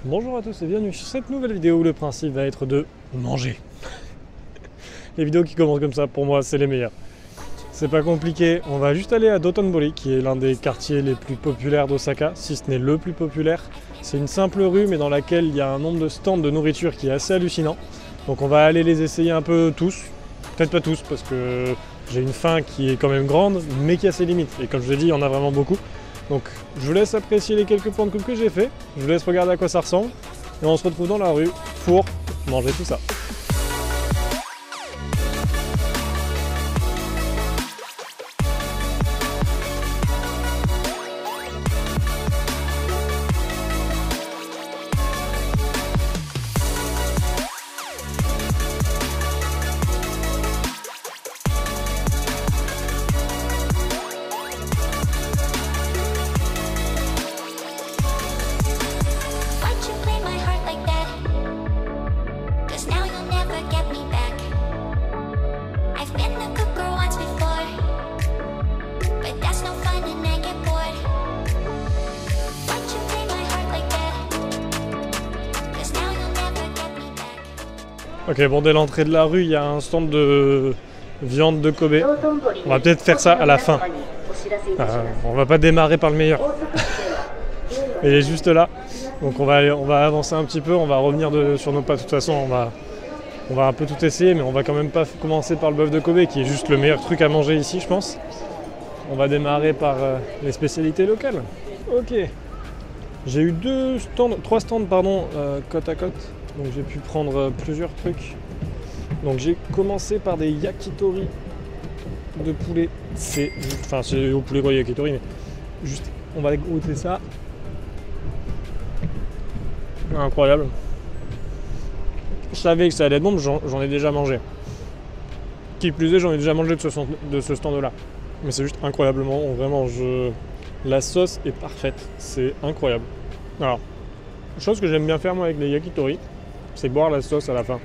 Bonjour à tous et bienvenue sur cette nouvelle vidéo où le principe va être de manger. Les vidéos qui commencent comme ça, pour moi, c'est les meilleures. C'est pas compliqué, on va juste aller à Dotonbori, qui est l'un des quartiers les plus populaires d'Osaka, si ce n'est le plus populaire. C'est une simple rue, mais dans laquelle il y a un nombre de stands de nourriture qui est assez hallucinant. Donc on va aller les essayer un peu tous, peut-être pas tous, parce que j'ai une faim qui est quand même grande, mais qui a ses limites. Et comme je l'ai dit, il y en a vraiment beaucoup. Donc je vous laisse apprécier les quelques plans de coupe que j'ai fait, je vous laisse regarder à quoi ça ressemble, et on se retrouve dans la rue pour manger tout ça. Ok, bon, dès l'entrée de la rue, il y a un stand de viande de Kobe. On va peut-être faire ça à la fin. On va pas démarrer par le meilleur. Il est juste là. Donc on va avancer un petit peu, on va revenir sur nos pas. De toute façon, on va un peu tout essayer, mais on va quand même pas commencer par le bœuf de Kobe, qui est juste le meilleur truc à manger ici, je pense. On va démarrer par les spécialités locales. Ok. J'ai eu 3 stands côte à côte. Donc j'ai pu prendre plusieurs trucs. Donc j'ai commencé par des yakitori de poulet. C'est au poulet quoi yakitori, mais juste on va goûter ça. Incroyable. Je savais que ça allait être bon, mais j'en ai déjà mangé. Qui plus est, j'en ai déjà mangé de ce stand-là. Mais c'est juste incroyablement, vraiment, la sauce est parfaite. C'est incroyable. Alors, chose que j'aime bien faire moi avec les yakitori, c'est boire la sauce à la fin.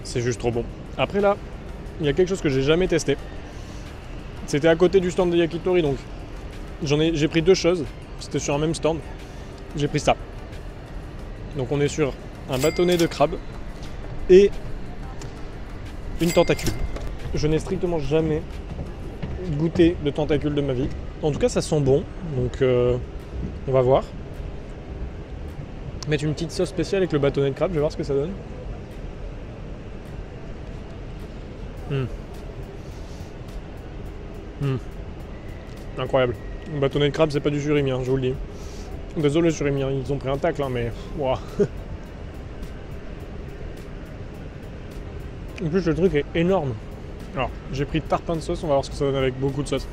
C'est juste trop bon. Après là, il y a quelque chose que j'ai jamais testé. C'était à côté du stand de yakitori, donc j'ai pris 2 choses. C'était sur un même stand. J'ai pris ça. Donc on est sur un bâtonnet de crabe et une tentacule. Je n'ai strictement jamais goûté de tentacule de ma vie. En tout cas, ça sent bon, donc on va voir. Mettre une petite sauce spéciale avec le bâtonnet de crabe, je vais voir ce que ça donne. Incroyable. Le bâtonnet de crabe, c'est pas du surimi, hein, je vous le dis. Désolé surimi, hein, ils ont pris un tacle, hein, mais... Wow. En plus, le truc est énorme. Alors, j'ai pris tarpin de sauce, on va voir ce que ça donne avec beaucoup de sauce.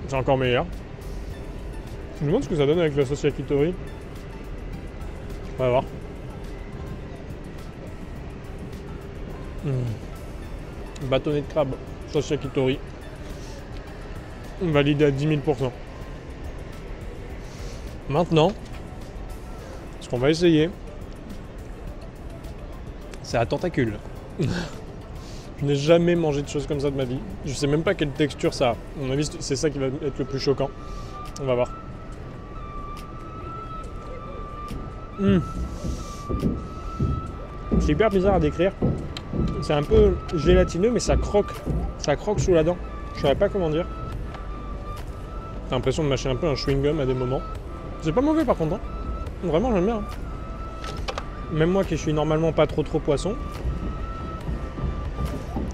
C'est encore meilleur. Je me demande ce que ça donne avec la sauce yakitori. On va voir. Bâtonnet de crabe, sauce yakitori. Validé à 10 000%. Maintenant, ce qu'on va essayer, c'est la tentacule. Je n'ai jamais mangé de choses comme ça de ma vie. Je sais même pas quelle texture ça a. À mon avis, c'est ça qui va être le plus choquant. On va voir. C'est hyper bizarre à décrire. C'est un peu gélatineux, mais ça croque. Ça croque sous la dent. Je savais pas comment dire. J'ai l'impression de mâcher un peu un chewing-gum à des moments. C'est pas mauvais par contre. Hein. Vraiment, j'aime bien. Hein. Même moi qui suis normalement pas trop poisson.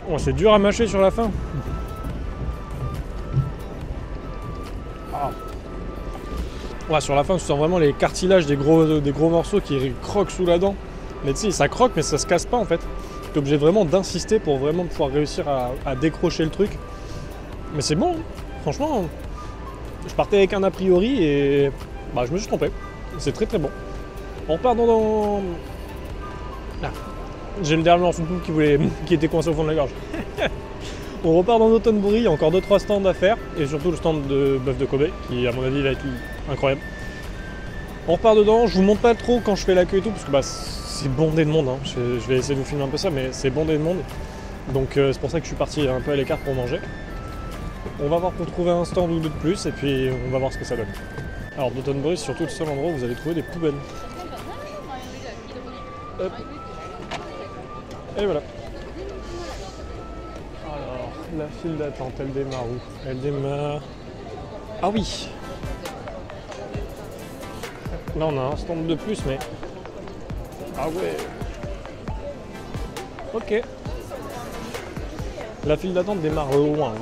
Oh, c'est dur à mâcher sur la fin. Ah. Ouais, sur la fin, tu sens vraiment les cartilages des gros morceaux qui croquent sous la dent. Mais tu sais, ça croque, mais ça se casse pas en fait. Tu es obligé vraiment d'insister pour vraiment pouvoir réussir à décrocher le truc. Mais c'est bon, hein. Franchement, je partais avec un a priori et je me suis trompé. C'est très bon. On repart dans... Ah. J'ai le dernier en football qui était coincé au fond de la gorge. On repart dans Dotonbori, il y a encore 2-3 stands à faire, et surtout le stand de bœuf de Kobe, qui à mon avis va être incroyable. On repart dedans, je vous montre pas trop quand je fais la queue et tout, parce que c'est bondé de monde, hein. Je vais essayer de vous filmer un peu ça, mais c'est bondé de monde. Donc c'est pour ça que je suis parti un peu à l'écart pour manger. On va voir pour trouver un stand ou deux de plus et puis on va voir ce que ça donne. Alors Dotonbori, c'est surtout le seul endroit où vous allez trouver des poubelles. Hop. Et voilà. Alors, la file d'attente, elle démarre où? Elle démarre... Ah oui! Là on a un stand de plus, mais... Ah ouais! Ok. La file d'attente démarre loin. Hein.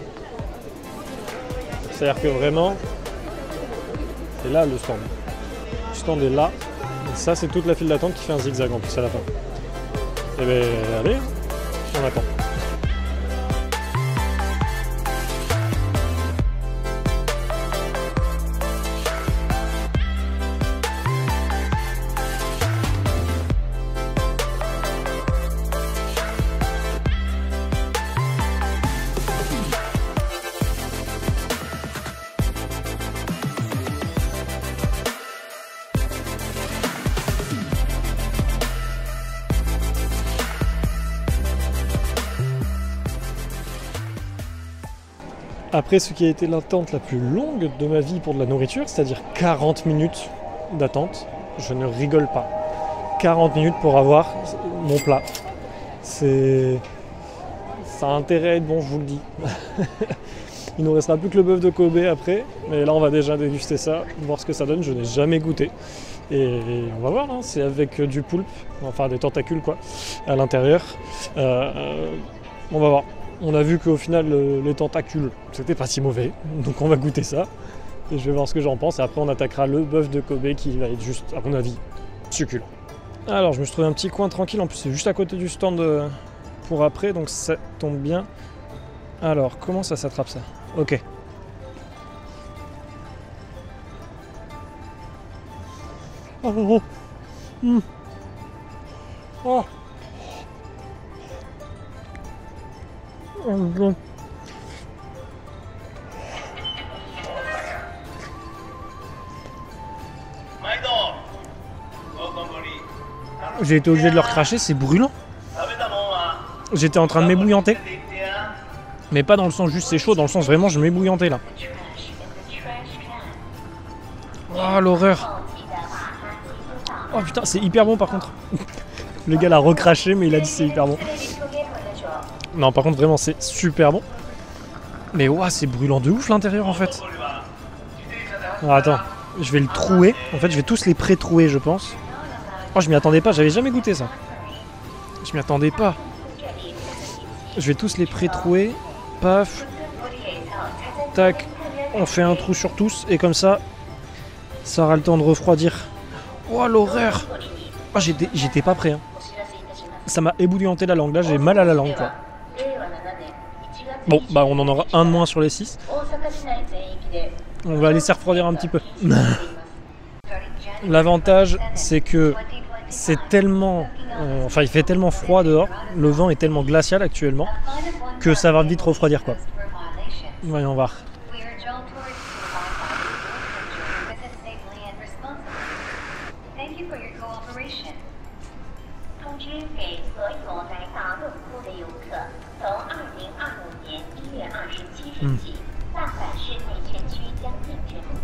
C'est-à-dire que vraiment, c'est là le stand. Le stand est là. Et ça, c'est toute la file d'attente qui fait un zigzag en plus à la fin. Et bien, allez, on attend. Après ce qui a été l'attente la plus longue de ma vie pour de la nourriture, c'est-à-dire 40 minutes d'attente, je ne rigole pas. 40 minutes pour avoir mon plat. Ça a intérêt à être bon, je vous le dis. Il nous restera plus que le bœuf de Kobe après, mais là on va déjà déguster ça, voir ce que ça donne, je n'ai jamais goûté. Et on va voir, hein, c'est avec du poulpe, enfin des tentacules quoi, à l'intérieur. On va voir. On a vu qu'au final, les tentacules, c'était pas si mauvais. Donc on va goûter ça. Et je vais voir ce que j'en pense. Et après, on attaquera le bœuf de Kobe qui va être juste, à mon avis, succulent. Alors, je me suis trouvé un petit coin tranquille. En plus, c'est juste à côté du stand pour après. Donc ça tombe bien. Alors, comment ça s'attrape ça? Ok. Oh, oh, oh. Mm. Oh. J'ai été obligé de le recracher, c'est brûlant. J'étais en train de m'ébouillanter. Mais pas dans le sens juste c'est chaud, dans le sens vraiment je m'ébouillantais là. Oh l'horreur. Oh putain, c'est hyper bon par contre. Le gars l'a recraché mais il a dit c'est hyper bon. Non, par contre, vraiment, c'est super bon. Mais ouah, c'est brûlant de ouf l'intérieur en fait. Alors, attends, je vais le trouer. En fait, je vais tous les pré-trouer, je pense. Oh, je m'y attendais pas, j'avais jamais goûté ça. Je m'y attendais pas. Je vais tous les pré-trouer. Paf. Tac. On fait un trou sur tous. Et comme ça, ça aura le temps de refroidir. Oh, l'horreur. Oh, j'étais pas prêt. Hein. Ça m'a ébouillanté la langue. Là, j'ai mal à la langue, quoi. Bon, bah on en aura un de moins sur les 6. On va laisser refroidir un petit peu. L'avantage, c'est que c'est tellement... enfin, il fait tellement froid dehors, le vent est tellement glacial actuellement, que ça va vite refroidir, quoi. Voyons voir.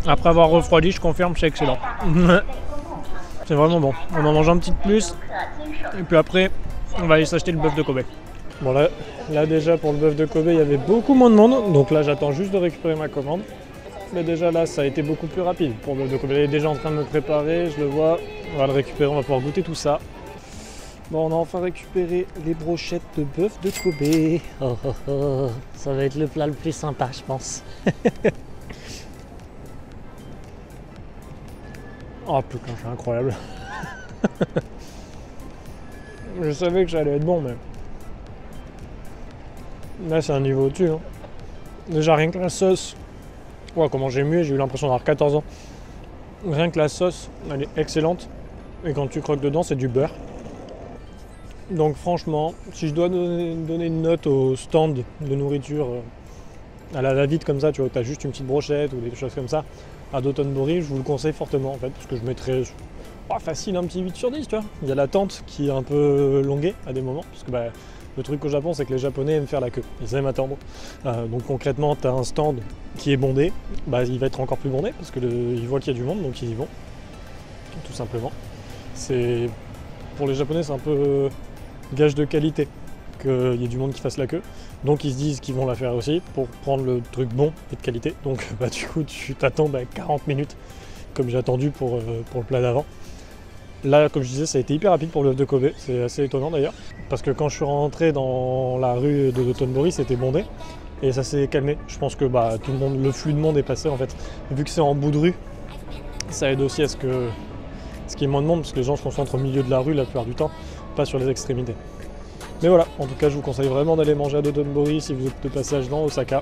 Après avoir refroidi, je confirme, c'est excellent. C'est vraiment bon. On en mange un petit peu plus. Et puis après, on va aller s'acheter le bœuf de Kobe. Bon là déjà pour le bœuf de Kobe, il y avait beaucoup moins de monde. Donc là, j'attends juste de récupérer ma commande. Mais déjà là, ça a été beaucoup plus rapide pour le bœuf de Kobe. Il est déjà en train de me préparer, je le vois. On va le récupérer, on va pouvoir goûter tout ça. Bon, on a enfin récupéré les brochettes de bœuf de Kobe. Oh, oh, oh. Ça va être le plat le plus sympa, je pense. Oh putain, c'est incroyable. Je savais que ça allait être bon, mais... Là, c'est un niveau au-dessus. Hein. Déjà, rien que la sauce... Ouais, comment j'ai mué, j'ai eu l'impression d'avoir 14 ans. Rien que la sauce, elle est excellente. Et quand tu croques dedans, c'est du beurre. Donc franchement, si je dois donner une note au stand de nourriture à la va-vite comme ça, tu vois, tu as juste une petite brochette ou des choses comme ça, à Dotonbori, je vous le conseille fortement en fait, parce que je mettrais oh, facile, un petit 8 sur 10, tu vois. Il y a l'attente qui est un peu longuée à des moments, parce que bah, le truc au Japon, c'est que les Japonais aiment faire la queue, ils aiment attendre. Donc concrètement, tu as un stand qui est bondé, bah, il va être encore plus bondé, parce qu'ils voient qu'il y a du monde, donc ils y vont, tout simplement. Pour les Japonais, c'est un peu gage de qualité qu'il y ait du monde qui fasse la queue. Donc ils se disent qu'ils vont la faire aussi pour prendre le truc bon et de qualité. Donc bah, du coup, tu t'attends 40 minutes, comme j'ai attendu pour le plat d'avant. Là, comme je disais, ça a été hyper rapide pour le œuf de Kobe, c'est assez étonnant d'ailleurs, parce que quand je suis rentré dans la rue de Dotonbori, c'était bondé, et ça s'est calmé. Je pense que bah, tout le monde, le flux de monde est passé en fait. Vu que c'est en bout de rue, ça aide aussi à ce qu'il y ait moins de monde, parce que les gens se concentrent au milieu de la rue la plupart du temps, pas sur les extrémités. Mais voilà, en tout cas, je vous conseille vraiment d'aller manger à Dotonbori si vous êtes de passage dans Osaka.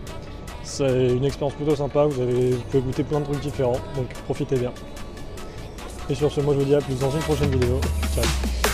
C'est une expérience plutôt sympa, vous pouvez goûter plein de trucs différents, donc profitez bien. Et sur ce, moi je vous dis à plus dans une prochaine vidéo. Ciao.